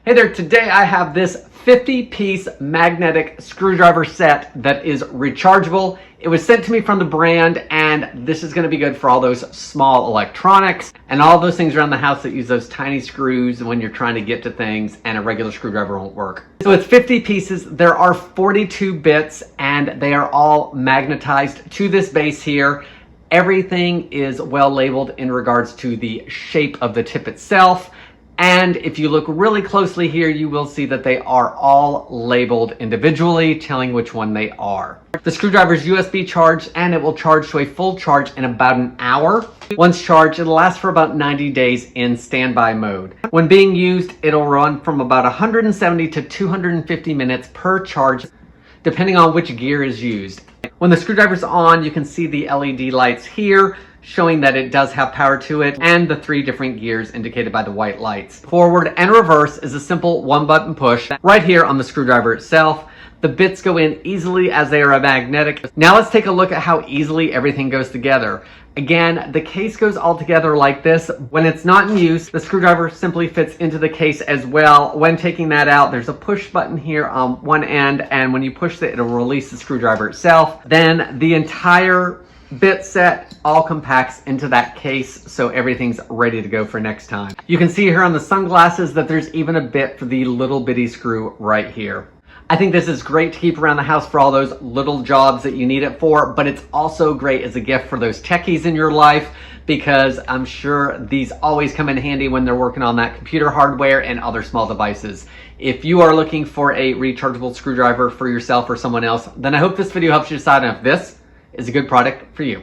Hey there, today I have this 50-piece magnetic screwdriver set that is rechargeable. It was sent to me from the brand, and this is going to be good for all those small electronics and all those things around the house that use those tiny screws when you're trying to get to things and a regular screwdriver won't work. So it's 50 pieces. There are 42 bits and they are all magnetized to this base here. Everything is well labeled in regards to the shape of the tip itself. And if you look really closely here, you will see that they are all labeled individually, telling which one they are. The screwdriver is USB charged and it will charge to a full charge in about an hour. Once charged, it'll last for about 90 days in standby mode. When being used, it'll run from about 170 to 250 minutes per charge, depending on which gear is used. When the screwdriver's on, you can see the LED lights here, showing that it does have power to it, and the 3 different gears indicated by the white lights. Forward and reverse is a simple 1-button push right here on the screwdriver itself. The bits go in easily as they are magnetic. Now let's take a look at how easily everything goes together. Again, the case goes all together like this. When it's not in use, the screwdriver simply fits into the case as well. When taking that out, there's a push button here on one end, and when you push it, it'll release the screwdriver itself. Then the entire bit set all compacts into that case, so everything's ready to go for next time. You can see here on the sunglasses that there's even a bit for the little bitty screw right here. I think this is great to keep around the house for all those little jobs that you need it for, but it's also great as a gift for those techies in your life, because I'm sure these always come in handy when they're working on that computer hardware and other small devices. If you are looking for a rechargeable screwdriver for yourself or someone else, then I hope this video helps you decide on if this is a good product for you.